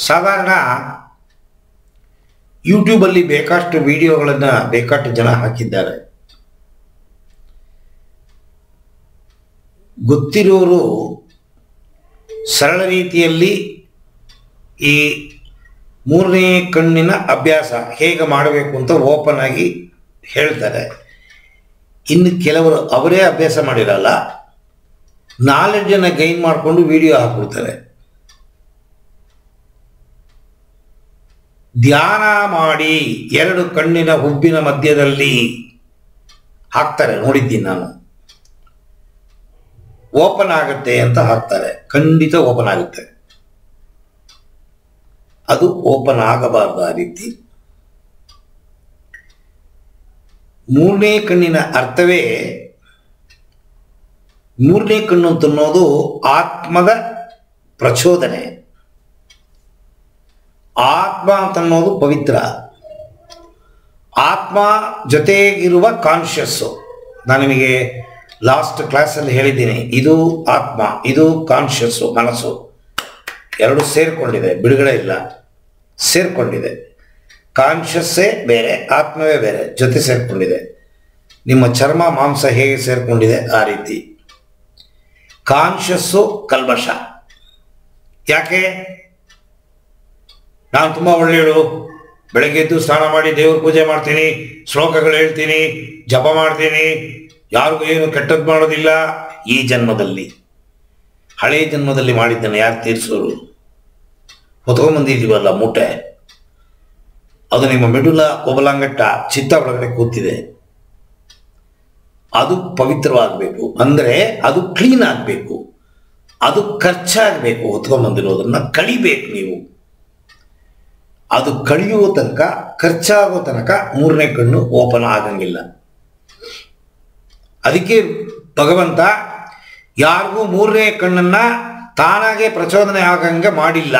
ಸಾಧಾರಣ ಯೂಟ್ಯೂಬಲ್ಲಿ ಬೇಕಾಷ್ಟು ವಿಡಿಯೋಗಳನ್ನು ಬೇಕಾಷ್ಟು ಜನ ಹಾಕಿದ್ದಾರೆ. ಗೊತ್ತಿರೋರು ಸರಳ ರೀತಿಯಲ್ಲಿ ಈ ಮೂರನೇ ಕಣ್ಣಿನ ಅಭ್ಯಾಸ ಹೇಗೆ ಮಾಡಬೇಕು ಅಂತ ಓಪನ್ ಆಗಿ ಹೇಳ್ತಾರೆ. ಇನ್ನು ಕೆಲವರು ಅವರೇ ಅಭ್ಯಾಸ ಮಾಡಿರಲ್ಲ, ನಾಲೆಡ್ಜನ್ನು ಗೈನ್ ಮಾಡಿಕೊಂಡು ವಿಡಿಯೋ ಹಾಕ್ಬಿಡ್ತಾರೆ. ಧ್ಯಾನ ಮಾಡಿ 2 ಕಣ್ಣಿನ ಹುಬ್ಬಿನ ಮಧ್ಯದಲ್ಲಿ ಹಾಕ್ತಾರೆ, ನೋಡಿದ್ದೀನಿ ನಾನು. ಓಪನ್ ಆಗುತ್ತೆ ಅಂತ ಹಾಕ್ತಾರೆ, ಖಂಡಿತ ಓಪನ್ ಆಗುತ್ತೆ. ಅದು ಓಪನ್ ಆಗಬಾರ್ದು ಆ ರೀತಿ. ಮೂರನೇ ಕಣ್ಣಿನ ಅರ್ಥವೇ, ಮೂರನೇ ಕಣ್ಣು ಅಂತನ್ನೋದು ಆತ್ಮದ ಪ್ರಚೋದನೆ. ಆತ್ಮ ಅಂತನ್ನೋದು ಪವಿತ್ರ, ಆತ್ಮ ಜೊತೆಗಿರುವ ಕಾನ್ಷಿಯಸ್ಸು. ನಾನು ನಿಮಗೆ ಲಾಸ್ಟ್ ಕ್ಲಾಸಲ್ಲಿ ಹೇಳಿದ್ದೀನಿ, ಇದು ಆತ್ಮ, ಇದು ಕಾನ್ಷಿಯಸ್ಸು, ಮನಸ್ಸು ಎರಡು ಸೇರಿಕೊಂಡಿದೆ, ಬಿಡುಗಡೆ ಇಲ್ಲ, ಸೇರಿಕೊಂಡಿದೆ. ಕಾನ್ಷಿಯಸ್ಸೇ ಬೇರೆ, ಆತ್ಮವೇ ಬೇರೆ, ಜೊತೆ ಸೇರಿಕೊಂಡಿದೆ. ನಿಮ್ಮ ಚರ್ಮ ಮಾಂಸ ಹೇಗೆ ಸೇರಿಕೊಂಡಿದೆ ಆ ರೀತಿ. ಕಾನ್ಷಿಯಸ್ಸು ಕಲ್ಮಶ. ಯಾಕೆ? ನಾನು ತುಂಬ ಒಳ್ಳೆಯಳು, ಬೆಳಗ್ಗೆ ಎದ್ದು ಸ್ನಾನ ಮಾಡಿ ದೇವ್ರ ಪೂಜೆ ಮಾಡ್ತೀನಿ, ಶ್ಲೋಕಗಳು ಹೇಳ್ತೀನಿ, ಜಪ ಮಾಡ್ತೀನಿ, ಯಾರಿಗೂ ಏನು ಕೆಟ್ಟದ್ದು ಮಾಡೋದಿಲ್ಲ. ಈ ಜನ್ಮದಲ್ಲಿ, ಹಳೆಯ ಜನ್ಮದಲ್ಲಿ ಮಾಡಿದ್ದನ್ನು ಯಾರು ತೀರಿಸೋರು? ಹೊತ್ಕೊಂಡ್ಬಂದಿದ್ದೀವಲ್ಲ ಮೂಟೆ, ಅದು ನಿಮ್ಮ ಮೆಡುಲ ಒಬಲಾಂಗಟ್ಟ ಚಿತ್ತ ಒಳಗಡೆ ಕೂತಿದೆ. ಅದು ಪವಿತ್ರವಾಗಬೇಕು, ಅಂದರೆ ಅದು ಕ್ಲೀನ್ ಆಗಬೇಕು, ಅದು ಖರ್ಚಾಗಬೇಕು. ಹೊತ್ಕೊಂಡ್ಬಂದಿರೋದನ್ನು ಕಳಿಬೇಕು ನೀವು. ಅದು ಕಳಿಯುವ ತನಕ, ಖರ್ಚಾಗೋ ತನಕ ಮೂರನೇ ಕಣ್ಣು ಓಪನ್ ಆಗಂಗಿಲ್ಲ. ಅದಕ್ಕೆ ಭಗವಂತ ಯಾರಿಗೂ ಮೂರನೇ ಕಣ್ಣನ್ನು ತಾನಾಗೆ ಪ್ರಚೋದನೆ ಆಗಂಗೆ ಮಾಡಿಲ್ಲ.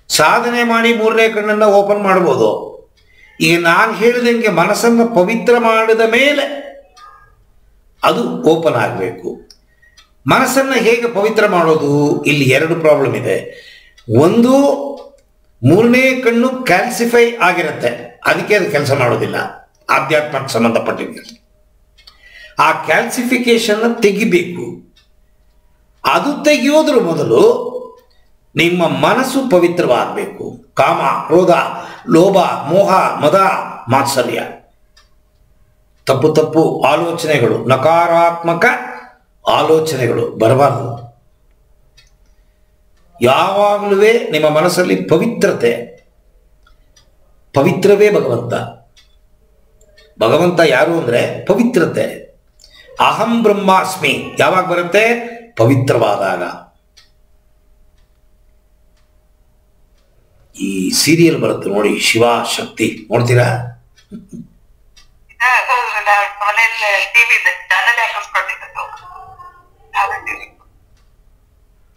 ಸಾಧನೆ ಮಾಡಿ ಮೂರನೇ ಕಣ್ಣನ್ನು ಓಪನ್ ಮಾಡ್ಬೋದು. ಈಗ ನಾನು ಹೇಳಿದಂಗೆ ಮನಸ್ಸನ್ನು ಪವಿತ್ರ ಮಾಡಿದ ಮೇಲೆ ಅದು ಓಪನ್ ಆಗಬೇಕು. ಮನಸ್ಸನ್ನು ಹೇಗೆ ಪವಿತ್ರ ಮಾಡೋದು? ಇಲ್ಲಿ 2 ಪ್ರಾಬ್ಲಮ್ ಇದೆ. ಒಂದು, ಮೂರನೇ ಕಣ್ಣು ಕ್ಯಾಲ್ಸಿಫೈ ಆಗಿರುತ್ತೆ, ಅದಕ್ಕೆ ಅದು ಕೆಲಸ ಮಾಡೋದಿಲ್ಲ. ಆಧ್ಯಾತ್ಮಕ್ಕೆ ಸಂಬಂಧಪಟ್ಟಿದೆ. ಆ ಕ್ಯಾಲ್ಸಿಫಿಕೇಶನ್ ತೆಗಿಬೇಕು. ಅದು ತೆಗೆಯೋದ್ರ ಮೊದಲು ನಿಮ್ಮ ಮನಸ್ಸು ಪವಿತ್ರವಾಗಬೇಕು. ಕಾಮ, ಕ್ರೋಧ, ಲೋಭ, ಮೋಹ, ಮದ, ಮಾತ್ಸರ್ಯ, ತಪ್ಪು ತಪ್ಪು ಆಲೋಚನೆಗಳು, ನಕಾರಾತ್ಮಕ ಆಲೋಚನೆಗಳು ಬರಬಾರದು. ಯಾವಾಗಲೂ ನಿಮ್ಮ ಮನಸ್ಸಲ್ಲಿ ಪವಿತ್ರತೆ. ಪವಿತ್ರವೇ ಭಗವಂತ. ಭಗವಂತ ಯಾರು ಅಂದರೆ ಪವಿತ್ರತೆ. ಅಹಂ ಬ್ರಹ್ಮಾಸ್ಮಿ ಯಾವಾಗ ಬರುತ್ತೆ? ಪವಿತ್ರವಾದಾಗ. ಈ ಸೀರಿಯಲ್ ಬರುತ್ತೆ ನೋಡಿ, ಶಿವ ಶಕ್ತಿ, ನೋಡ್ತೀರಾ?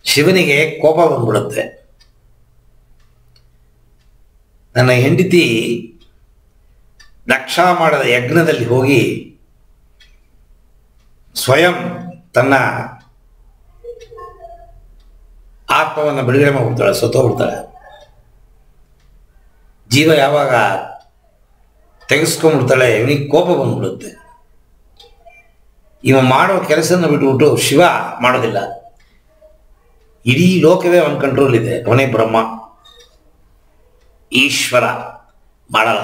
ಶಿವನಿಗೆ ಕೋಪ ಬಂದ್ಬಿಡುತ್ತೆ. ನನ್ನ ಹೆಂಡತಿ ದಕ್ಷ ಮಾಡದ ಯಜ್ಞದಲ್ಲಿ ಹೋಗಿ ಸ್ವಯಂ ತನ್ನ ಆತ್ಮವನ್ನು ಬಿಡುಗಡೆ ಮಾಡಿಬಿಡ್ತಾಳೆ, ಸತ್ತೋಗ್ಬಿಡ್ತಾಳೆ. ಜೀವ ಯಾವಾಗ ತೆಗೆಸ್ಕೊಂಡ್ಬಿಡ್ತಾಳೆ, ಇವನಿಗೆ ಕೋಪ ಬಂದ್ಬಿಡುತ್ತೆ. ಇವ ಮಾಡೋ ಕೆಲಸನ ಬಿಟ್ಬಿಟ್ಟು ಶಿವ ಮಾಡೋದಿಲ್ಲ. ಇಡೀ ಲೋಕವೇ ಅವನ ಕಂಟ್ರೋಲ್ ಇದೆ, ಅವನೇ ಬ್ರಹ್ಮ, ಈಶ್ವರ, ಮಾಡಲ್ಲ.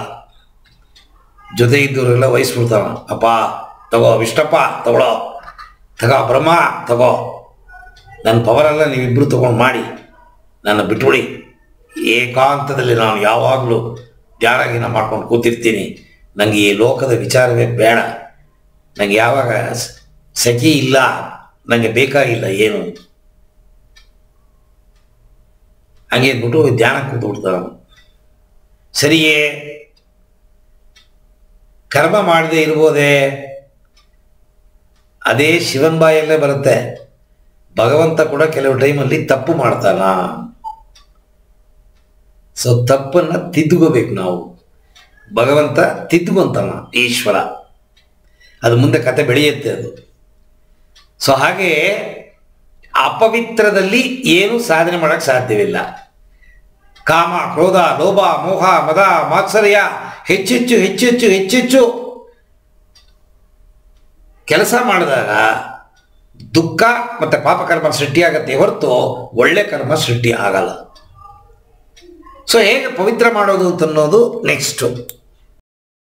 ಜೊತೆ ಇದ್ದವರೆಲ್ಲ ವಹಿಸ್ಬಿಡ್ತಾವ. ಅಪ್ಪ ತಗೋ, ವಿಷ್ಟಪ್ಪ ತಗೊಳ್ಳೋ, ತಗೋ ಬ್ರಹ್ಮ ತಗೋ, ನನ್ನ ಪವರೆಲ್ಲ ನೀವಿಬ್ಬರು ತಗೊಂಡು ಮಾಡಿ, ನನ್ನ ಬಿಟ್ಬಿಡಿ. ಏಕಾಂತದಲ್ಲಿ ನಾನು ಯಾವಾಗಲೂ ಧ್ಯಾನ ಮಾಡ್ಕೊಂಡು ಕೂತಿರ್ತೀನಿ. ನನಗೆ ಈ ಲೋಕದ ವಿಚಾರವೇ ಬೇಡ, ನನಗೆ ಯಾವಾಗ ಸಖಿ ಇಲ್ಲ, ನನಗೆ ಬೇಕಾಗಿಲ್ಲ ಏನು. ಹಂಗೆ ಬಿಟ್ಟು ಧ್ಯಾನ ಕೂತ್ಬಿಡ್ತಾನೆ. ಸರಿಯೇ, ಕರ್ಮ ಮಾಡದೆ ಇರ್ಬೋದೇ? ಅದೇ ಶಿವನ್ ಬಾಯಲ್ಲೇ ಬರುತ್ತೆ. ಭಗವಂತ ಕೂಡ ಕೆಲವು ಟೈಮಲ್ಲಿ ತಪ್ಪು ಮಾಡ್ತಾನ. ಸೊ ತಪ್ಪನ್ನು ತಿದ್ದುಕೋಬೇಕು ನಾವು. ಭಗವಂತ ತಿದ್ದುಕೊಂತಾನ, ಈಶ್ವರ. ಅದು ಮುಂದೆ ಕತೆ ಬೆಳೆಯುತ್ತೆ ಅದು. ಸೊ ಹಾಗೆ ಅಪವಿತ್ರದಲ್ಲಿ ಏನು ಸಾಧನೆ ಮಾಡಕ್ಕೆ ಸಾಧ್ಯವಿಲ್ಲ. ಕಾಮ, ಕ್ರೋಧ, ಲೋಭ, ಮೋಹ, ಮದ, ಮಾತ್ಸರ್ಯ ಹೆಚ್ಚೆಚ್ಚು ಹೆಚ್ಚೆಚ್ಚು ಹೆಚ್ಚೆಚ್ಚು ಕೆಲಸ ಮಾಡಿದಾಗ ದುಃಖ ಮತ್ತು ಪಾಪಕರ್ಮ ಸೃಷ್ಟಿಯಾಗತ್ತೆ ಹೊರತು ಒಳ್ಳೆ ಕರ್ಮ ಸೃಷ್ಟಿ ಆಗಲ್ಲ. ಸೊ ಹೇಗೆ ಪವಿತ್ರ ಮಾಡೋದು ಅಂತನ್ನೋದು ನೆಕ್ಸ್ಟು.